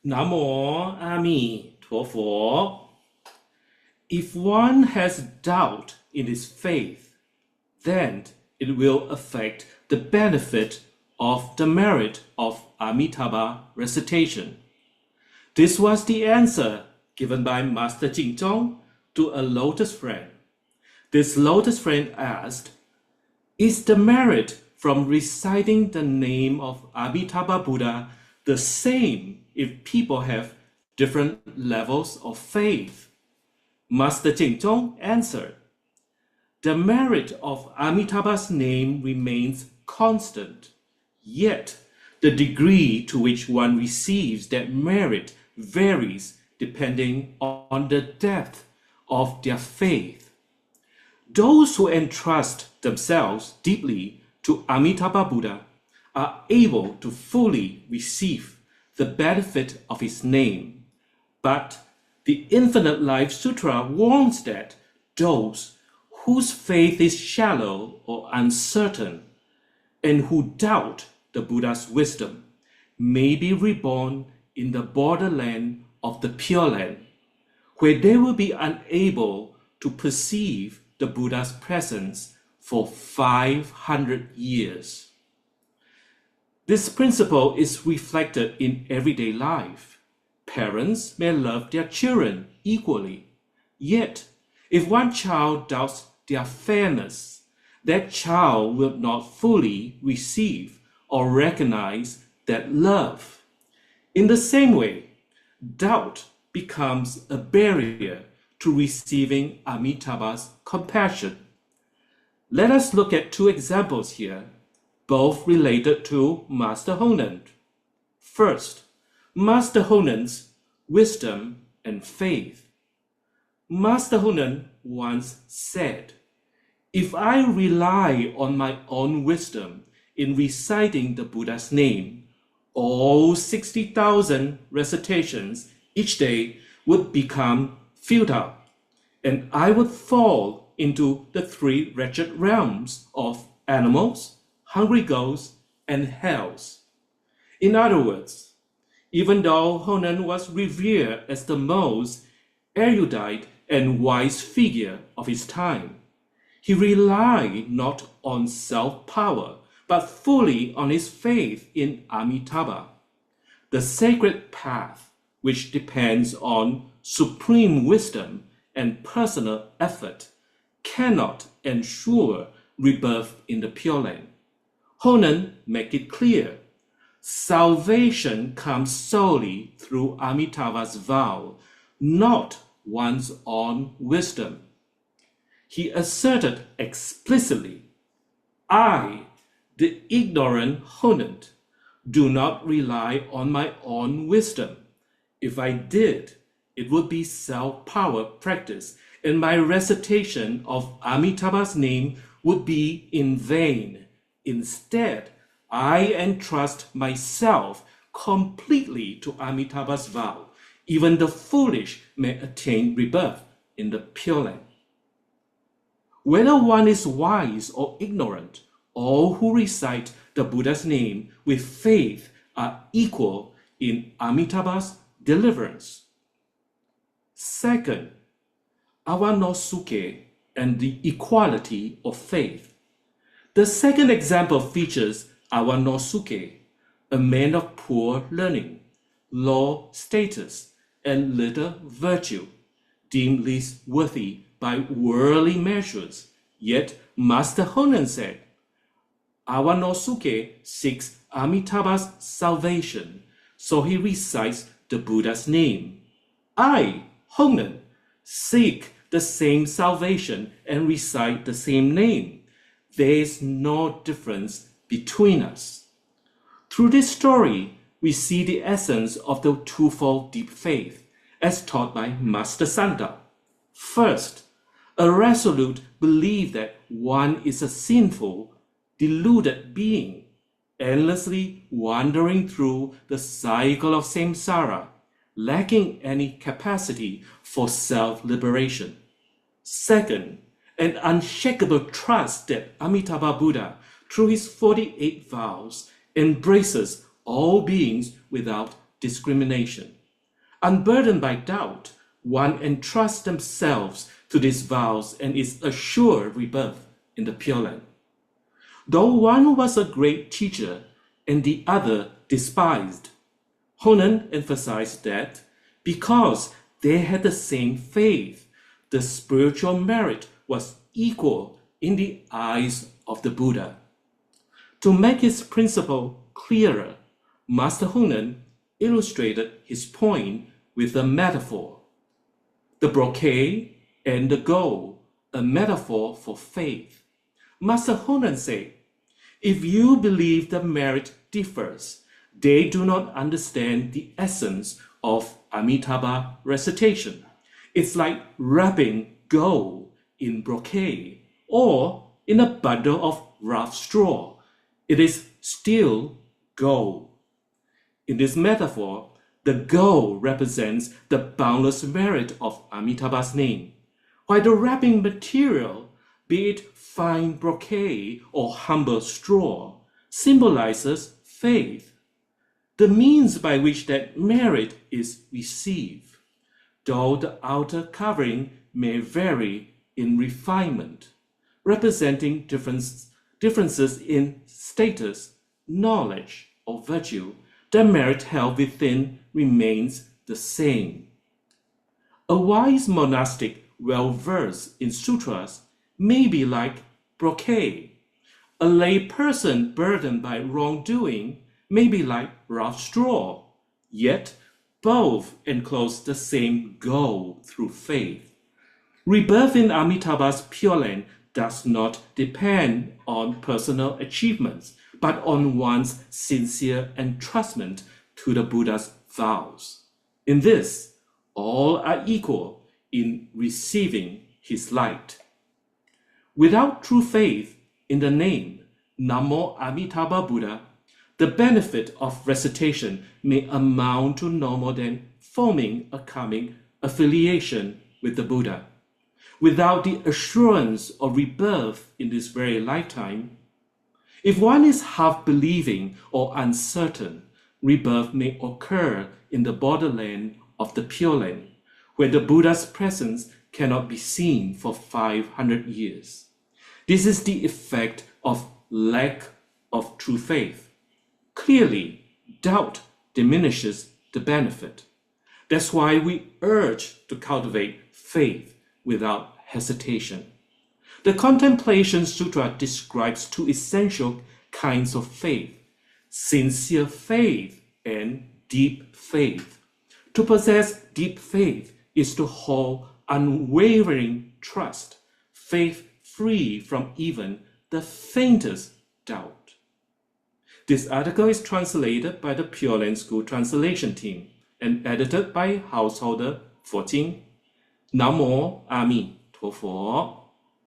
Namo Amituofo. If one has doubt in his faith, then it will affect the benefit of the merit of Amitabha-Recitation. This was the answer given by Master Jingzong to a lotus friend. This lotus friend asked, "Is the merit from reciting the name of Amitabha Buddha the same if people have different levels of faith?" Master Jingzong answered, "The merit of Amitabha's name remains constant, yet the degree to which one receives that merit varies depending on the depth of their faith. Those who entrust themselves deeply to Amitabha Buddha are able to fully receive the benefit of his name. But the Infinite Life Sutra warns that those whose faith is shallow or uncertain and who doubt the Buddha's wisdom may be reborn in the borderland of the Pure Land, where they will be unable to perceive the Buddha's presence for 500 years. This principle is reflected in everyday life. Parents may love their children equally, yet if one child doubts their fairness, that child will not fully receive or recognize that love. In the same way, doubt becomes a barrier to receiving Amitabha's compassion. Let us look at two examples here, both related to Master Honen. First, Master Honen's wisdom and faith. Master Honen once said, "If I rely on my own wisdom in reciting the Buddha's name, all 60,000 recitations each day would become futile, and I would fall into the three wretched realms of animals, hungry ghosts, and hells." In other words, even though Honen was revered as the most erudite and wise figure of his time, he relied not on self-power, but fully on his faith in Amitabha. The sacred path, which depends on supreme wisdom and personal effort, cannot ensure rebirth in the Pure Land. Honen make it clear, salvation comes solely through Amitabha's vow, not one's own wisdom. He asserted explicitly, "I, the ignorant Honen, do not rely on my own wisdom. If I did, it would be self-power practice, and my recitation of Amitabha's name would be in vain. Instead, I entrust myself completely to Amitabha's vow. Even the foolish may attain rebirth in the Pure Land." Whether one is wise or ignorant, all who recite the Buddha's name with faith are equal in Amitabha's deliverance. Second, Awanosuke and the equality of faith. The second example features Awanosuke, a man of poor learning, low status, and little virtue, deemed least worthy by worldly measures. Yet Master Honen said, Awanosuke seeks Amitabha's salvation, so he recites the Buddha's name. I, Honen, seek the same salvation and recite the same name. There is no difference between us. Through this story, we see the essence of the twofold deep faith, as taught by Master Santa. First, a resolute belief that one is a sinful, deluded being, endlessly wandering through the cycle of samsara, lacking any capacity for self-liberation. Second, an unshakable trust that Amitabha Buddha, through his 48 vows, embraces all beings without discrimination. Unburdened by doubt, one entrusts themselves to these vows and is assured rebirth in the Pure Land. Though one was a great teacher and the other despised, Honen emphasized that because they had the same faith, the spiritual merit was equal in the eyes of the Buddha. To make his principle clearer, Master Honen illustrated his point with a metaphor. The brocade and the gold, a metaphor for faith. Master Honen said, if you believe the merit differs, they do not understand the essence of Amitabha-Recitation. It's like wrapping gold in brocade or in a bundle of rough straw. It is still gold. In this metaphor, the gold represents the boundless merit of Amitabha's name, while the wrapping material, be it fine brocade or humble straw, symbolizes faith, the means by which that merit is received, though the outer covering may vary in refinement, representing differences in status, knowledge, or virtue. The merit held within remains the same. A wise monastic well-versed in sutras may be like brocade. A lay person burdened by wrongdoing may be like rough straw, yet both enclose the same goal through faith. Rebirth in Amitabha's Pure Land does not depend on personal achievements, but on one's sincere entrustment to the Buddha's vows. In this, all are equal in receiving his light. Without true faith in the name Namo Amituofo Buddha, the benefit of recitation may amount to no more than forming a karmic affiliation with the Buddha. Without the assurance of rebirth in this very lifetime, if one is half believing or uncertain, rebirth may occur in the borderland of the Pure Land, where the Buddha's presence cannot be seen for 500 years. This is the effect of lack of true faith. Clearly, doubt diminishes the benefit. That's why we urge to cultivate faith without hesitation. The Contemplation Sutra describes two essential kinds of faith: sincere faith and deep faith. To possess deep faith is to hold unwavering trust, faith free from even the faintest doubt. This article is translated by the Pure Land School translation team and edited by householder 14. Namo Amituofo.